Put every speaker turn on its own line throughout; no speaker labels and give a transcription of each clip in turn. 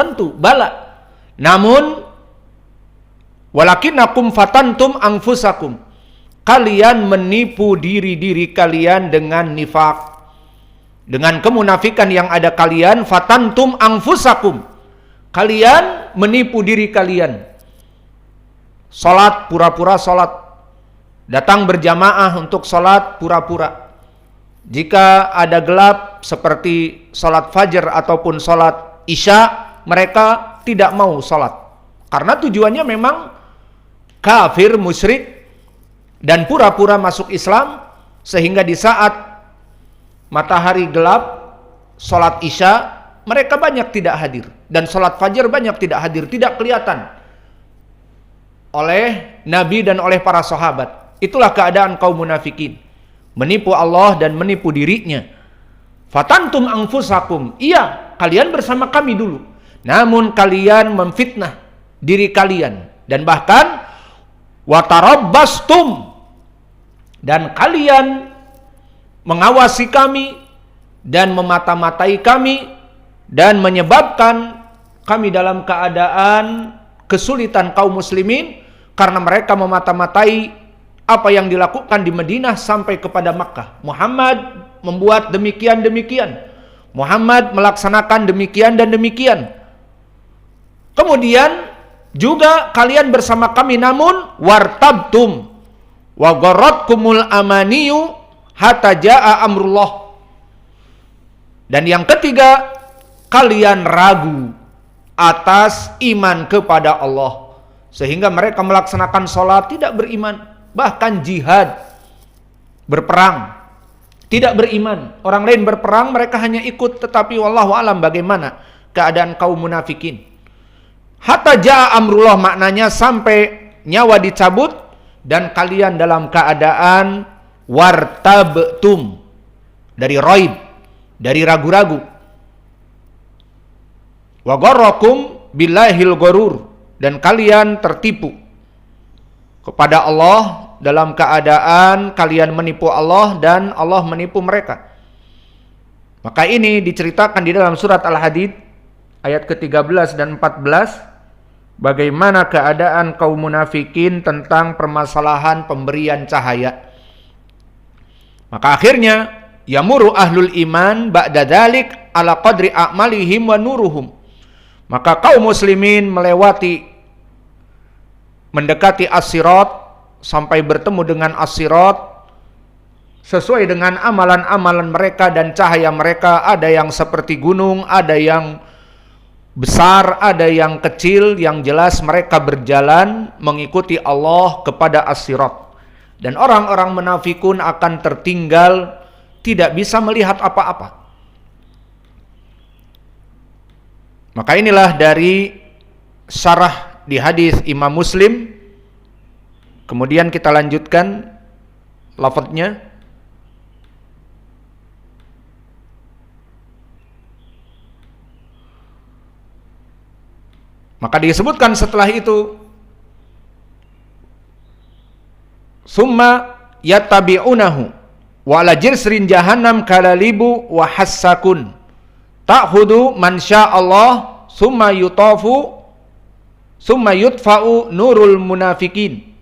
tentu bala. Namun walakinnakum fatantum anfusakum, kalian menipu diri-diri kalian dengan nifaq, dengan kemunafikan yang ada kalian. Fatantum anfusakum, kalian menipu diri kalian. Salat pura-pura salat, datang berjamaah untuk salat pura-pura. Jika ada gelap seperti salat fajar ataupun salat isya, mereka tidak mau salat karena tujuannya memang kafir, musyrik, dan pura-pura masuk Islam, sehingga di saat matahari gelap salat isya mereka banyak tidak hadir, dan salat fajar banyak tidak hadir, tidak kelihatan oleh Nabi dan oleh para sahabat. Itulah keadaan kaum munafikin, menipu Allah dan menipu dirinya. Fatantum anfusakum, iya kalian bersama kami dulu, namun kalian memfitnah diri kalian, dan bahkan watarabbastum, dan kalian mengawasi kami dan memata-matai kami dan menyebabkan kami dalam keadaan kesulitan kaum muslimin, karena mereka memata-matai apa yang dilakukan di Madinah sampai kepada Makkah. Muhammad membuat demikian-demikian, Muhammad melaksanakan demikian dan demikian. Kemudian juga kalian bersama kami, namun wartabtum wa gharratkumul amaniyu hatta jaa amrullah. Dan yang ketiga, kalian ragu atas iman kepada Allah, sehingga mereka melaksanakan sholat tidak beriman, bahkan jihad, berperang, tidak beriman. Orang lain berperang, mereka hanya ikut, tetapi wallahu alam bagaimana keadaan kaum munafikin. Hatta jaa amrullah, maknanya sampai nyawa dicabut dan kalian dalam keadaan wartabtum, dari raib, dari ragu-ragu. Wa gharrakum billahil gharur, dan kalian tertipu kepada Allah dalam keadaan kalian menipu Allah dan Allah menipu mereka. Maka ini diceritakan di dalam surat Al-Hadid ayat ke-13 dan 14, bagaimana keadaan kaum munafikin tentang permasalahan pemberian cahaya. Maka akhirnya yamuru ahlul iman ba'da dzalik ala qadri a'malihim wa nuruhum. Maka kaum muslimin mendekati as-sirat, sampai bertemu dengan as-sirat sesuai dengan amalan-amalan mereka dan cahaya mereka. Ada yang seperti gunung, ada yang besar, ada yang kecil. Yang jelas mereka berjalan mengikuti Allah kepada as-sirat. Dan orang-orang munafikun akan tertinggal, tidak bisa melihat apa-apa. Maka inilah dari syarah di hadis Imam Muslim. Kemudian kita lanjutkan lafadznya. Maka disebutkan setelah itu, summa yattabi'unahu wa ala jirsrin jahannam kalalibu wa hassakun ta'hudu man sya'allah summa yutafu summa yutfa'u nurul munafikin.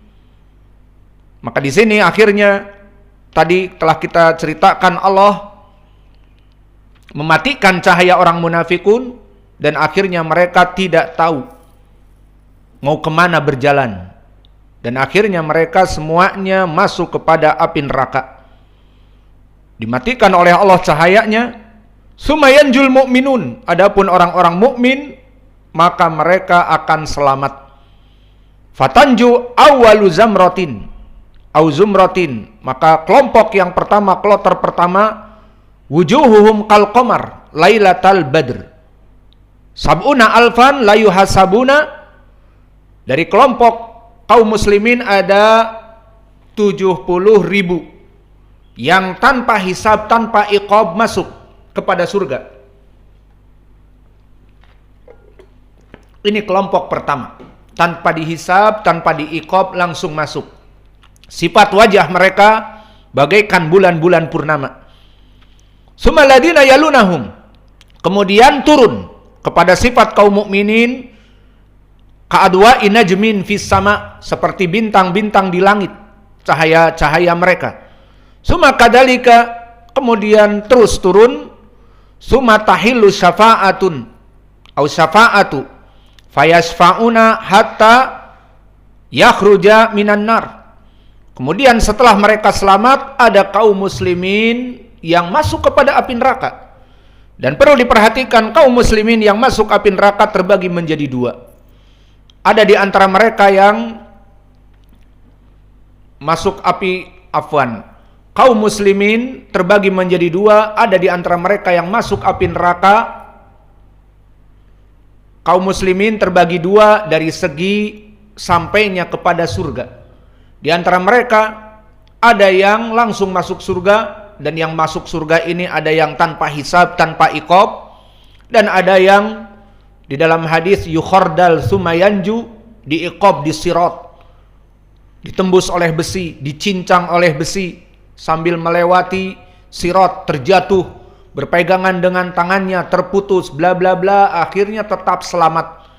Maka di sini akhirnya tadi telah kita ceritakan, Allah mematikan cahaya orang munafikun dan akhirnya mereka tidak tahu mau kemana berjalan, dan akhirnya mereka semuanya masuk kepada api neraka. Dimatikan oleh Allah cahayanya. Sumayanjul mu'minun, adapun orang-orang mukmin maka mereka akan selamat. Fatanju awwalu zamratin au zumratin, maka kelompok yang pertama, kloter pertama, wujuhuhum kal qamar lailatal badr sab'una alfan la yuhasabuna. Dari kelompok kaum muslimin ada 70.000 yang tanpa hisab, tanpa iqab masuk kepada surga. Ini kelompok pertama, tanpa dihisab, tanpa diiqab, langsung masuk. Sifat wajah mereka bagaikan bulan-bulan purnama. Sumaladina yalunahum, kemudian turun kepada sifat kaum mukminin ka'adwa'i najmin fis sama, seperti bintang-bintang di langit, cahaya-cahaya mereka. Summa kadalika, kemudian terus turun, summa tahillu syafa'atun au syafa'atu fayasfa'una hatta yakhruja minan nar. Kemudian setelah mereka selamat, ada kaum muslimin yang masuk kepada api neraka. Dan perlu diperhatikan, kaum muslimin yang masuk api neraka terbagi menjadi dua. Ada di antara mereka yang masuk api, kaum muslimin terbagi menjadi dua. Ada di antara mereka yang masuk api neraka. Kaum muslimin terbagi dua dari segi sampainya kepada surga. Di antara mereka ada yang langsung masuk surga, dan yang masuk surga ini ada yang tanpa hisab, tanpa iqab, dan ada yang di dalam hadis yukhardal sumayanju, diiqab di sirat, ditembus oleh besi, dicincang oleh besi, sambil melewati sirat terjatuh, berpegangan dengan tangannya, terputus, bla bla bla, akhirnya tetap selamat.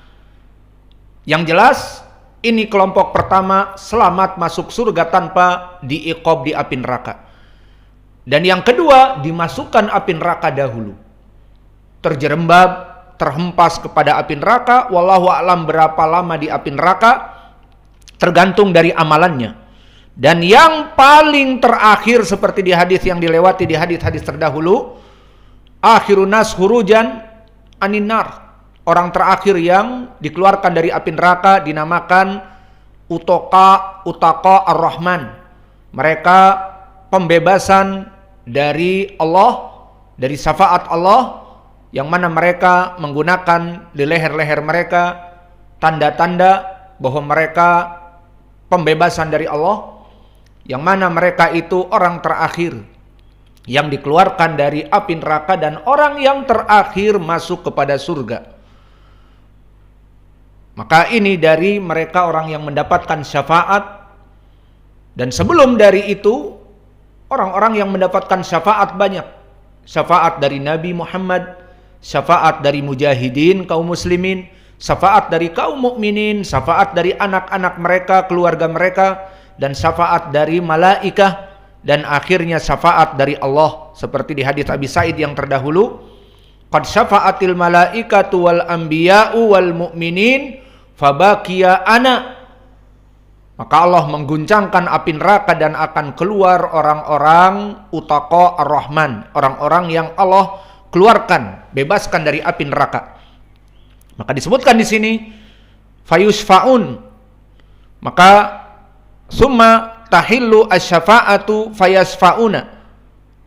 Yang jelas, ini kelompok pertama selamat masuk surga tanpa diiqab di api neraka. Dan yang kedua, dimasukkan api neraka dahulu, terjerembab, terhempas kepada api neraka. Wallahu a'lam berapa lama di api neraka, tergantung dari amalannya. Dan yang paling terakhir, seperti di hadis yang dilewati di hadis-hadis terdahulu, akhirun nas hurujan anin nar, orang terakhir yang dikeluarkan dari api neraka dinamakan utaqa ar-Rahman. Mereka pembebasan dari Allah, dari syafaat Allah, yang mana mereka menggunakan di leher-leher mereka tanda-tanda bahwa mereka pembebasan dari Allah, yang mana mereka itu orang terakhir yang dikeluarkan dari api neraka dan orang yang terakhir masuk kepada surga. Maka ini dari mereka orang yang mendapatkan syafaat. Dan sebelum dari itu, orang-orang yang mendapatkan syafaat banyak. Syafaat dari Nabi Muhammad, syafaat dari mujahidin kaum muslimin, syafaat dari kaum mukminin, syafaat dari anak-anak mereka, keluarga mereka, dan syafaat dari malaikah, dan akhirnya syafaat dari Allah, seperti di hadis Abi Sa'id yang terdahulu, qad syafa'atil malaikatu wal anbiya'u wal mu'minin fabakiya ana. Maka Allah mengguncangkan api neraka dan akan keluar orang-orang utaqa ar-Rahman, orang-orang yang Allah keluarkan, bebaskan dari api neraka. Maka disebutkan di sini fayusfaun, maka summa tahillu asy-syafa'atu fayasfauna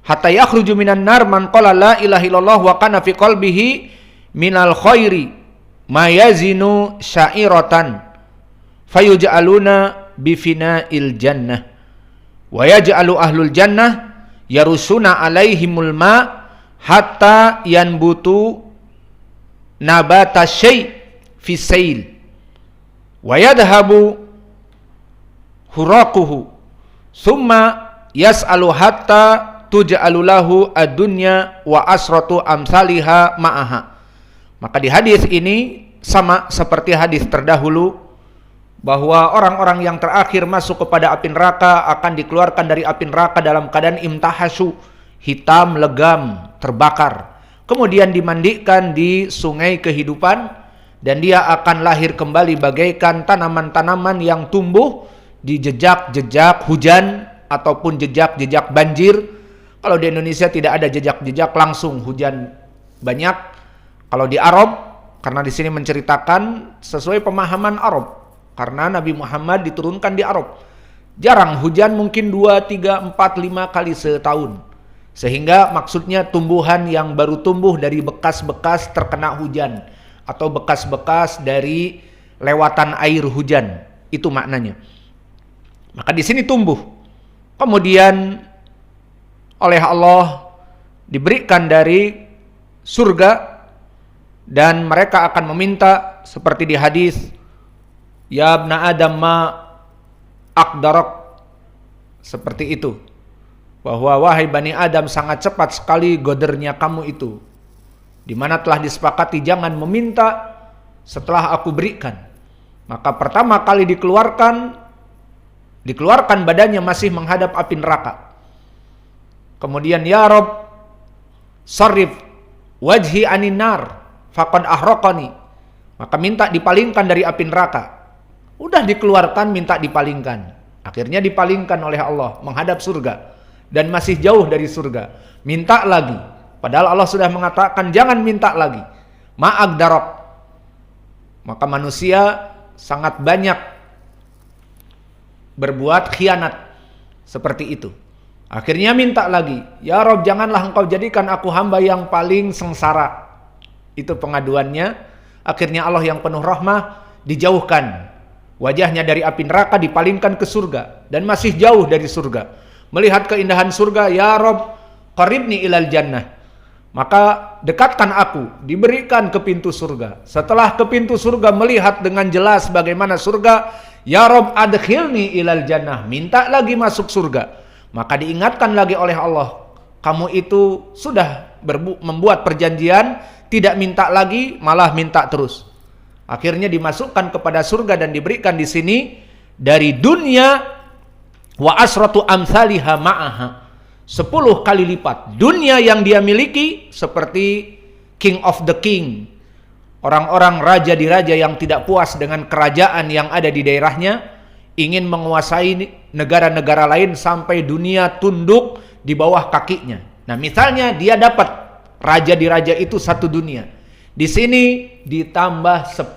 hatta yakhruju minan nar man qala la ilaha illallah wa kana fi qalbihi minal khairi ma yazinu sya'iratan fayuj'aluna bifina'il jannah wa yaj'alu ahlul jannah yarusuna alaihimul ma hatta yanbutu nabata syai' fi sail wa yadhabu huraquhu summa yas'alu hatta tuj'alu lahu ad-dunya wa asratu amsalihha ma'aha. Maka di hadis ini sama seperti hadis terdahulu, bahwa orang-orang yang terakhir masuk kepada api neraka akan dikeluarkan dari api neraka dalam keadaan imtahasu, hitam, legam, terbakar. Kemudian dimandikan di sungai kehidupan, dan dia akan lahir kembali bagaikan tanaman-tanaman yang tumbuh di jejak-jejak hujan ataupun jejak-jejak banjir. Kalau di Indonesia tidak ada jejak-jejak langsung hujan banyak. Kalau di Arab, karena di sini menceritakan sesuai pemahaman Arab, karena Nabi Muhammad diturunkan di Arab, jarang hujan, mungkin 2, 3, 4, 5 kali setahun. Sehingga maksudnya tumbuhan yang baru tumbuh dari bekas-bekas terkena hujan, atau bekas-bekas dari lewatan air hujan. Itu maknanya. Maka di sini tumbuh. Kemudian oleh Allah diberikan dari surga, dan mereka akan meminta seperti di hadis, ya ibna Adam ma aqdarak, seperti itu, bahwa wahai Bani Adam, sangat cepat sekali godernya kamu itu, di mana telah disepakati jangan meminta setelah aku berikan. Maka pertama kali dikeluarkan badannya masih menghadap api neraka. Kemudian, ya Rob, sarif wajhi anin nar faqad ahraqani. Maka minta dipalingkan dari api neraka. Udah dikeluarkan, minta dipalingkan. Akhirnya dipalingkan oleh Allah menghadap surga dan masih jauh dari surga. Minta lagi, padahal Allah sudah mengatakan jangan minta lagi. Ma'agdarok. Maka manusia sangat banyak berbuat khianat seperti itu. Akhirnya minta lagi, ya Rob, janganlah engkau jadikan aku hamba yang paling sengsara. Itu pengaduannya. Akhirnya Allah yang penuh rahmah dijauhkan wajahnya dari api neraka, dipalingkan ke surga dan masih jauh dari surga. Melihat keindahan surga, ya Rob, qaribni ilal jannah. Maka dekatkan aku, diberikan ke pintu surga. Setelah ke pintu surga, melihat dengan jelas bagaimana surga, ya Rob, adkhilni ilal jannah. Minta lagi masuk surga. Maka diingatkan lagi oleh Allah, kamu itu sudah membuat perjanjian, tidak minta lagi, malah minta terus. Akhirnya dimasukkan kepada surga dan diberikan di sini dari dunia wa asratu amsalihha ma'aha, 10 kali lipat dunia yang dia miliki, seperti king of the king, orang-orang raja di raja yang tidak puas dengan kerajaan yang ada di daerahnya, ingin menguasai negara-negara lain sampai dunia tunduk di bawah kakinya. Nah, misalnya dia dapat raja di raja itu satu dunia, di sini ditambah 10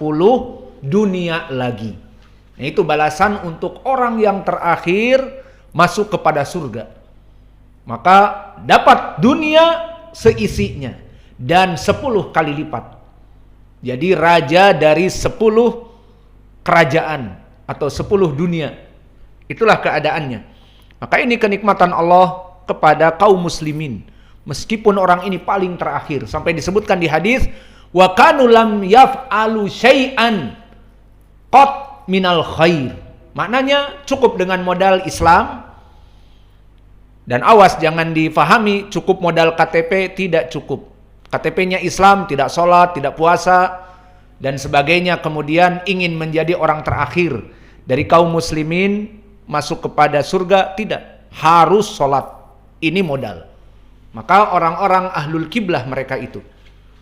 dunia lagi. Nah, itu balasan untuk orang yang terakhir masuk kepada surga. Maka dapat dunia seisinya dan 10 kali lipat. Jadi raja dari 10 kerajaan atau 10 dunia. Itulah keadaannya. Maka ini kenikmatan Allah kepada kaum muslimin. Meskipun orang ini paling terakhir, sampai disebutkan di hadis, wa kanu lam yaf'alu syai'an qat minal khair. Maknanya cukup dengan modal Islam. Dan awas, jangan difahami cukup modal KTP, tidak cukup. KTP-nya Islam, tidak sholat, tidak puasa, dan sebagainya, kemudian ingin menjadi orang terakhir dari kaum muslimin masuk kepada surga, tidak. Harus sholat. Ini modal. Maka orang-orang ahlul kiblah mereka itu.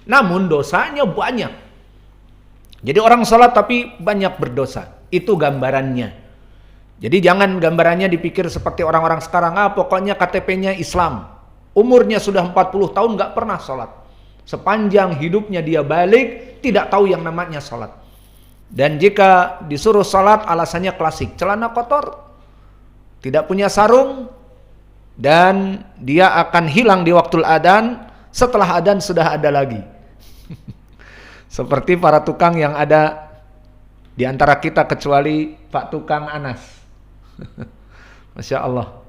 Namun dosanya banyak. Jadi orang sholat tapi banyak berdosa. Itu gambarannya. Jadi jangan gambarannya dipikir seperti orang-orang sekarang, pokoknya KTP-nya Islam. Umurnya sudah 40 tahun gak pernah sholat. Sepanjang hidupnya dia balik, tidak tahu yang namanya sholat. Dan jika disuruh sholat, alasannya klasik. Celana kotor, tidak punya sarung, dan dia akan hilang di waktu adzan. Setelah adzan sudah ada lagi. Seperti para tukang yang ada di antara kita, kecuali Pak Tukang Anas. Masya Allah,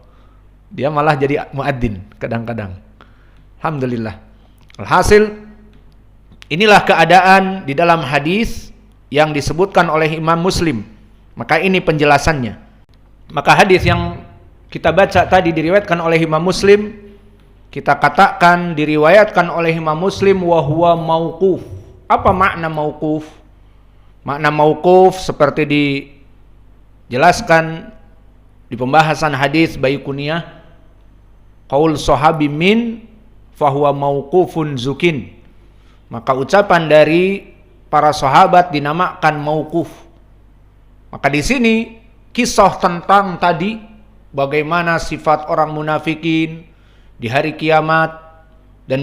dia malah jadi muadzin kadang-kadang. Alhamdulillah. Alhasil, inilah keadaan di dalam hadis yang disebutkan oleh Imam Muslim. Maka ini penjelasannya. Maka hadis yang kita baca tadi diriwayatkan oleh Imam Muslim, kita katakan diriwayatkan oleh Imam Muslim wa huwa mauquf. Apa makna mauquf? Makna mauquf seperti dijelaskan di pembahasan hadis Baiquniyah, qaul sahabi min fahuwa mauqufun zukin. Maka ucapan dari para sahabat dinamakan mauquf. Maka di sini kisah tentang tadi bagaimana sifat orang munafikin di hari kiamat,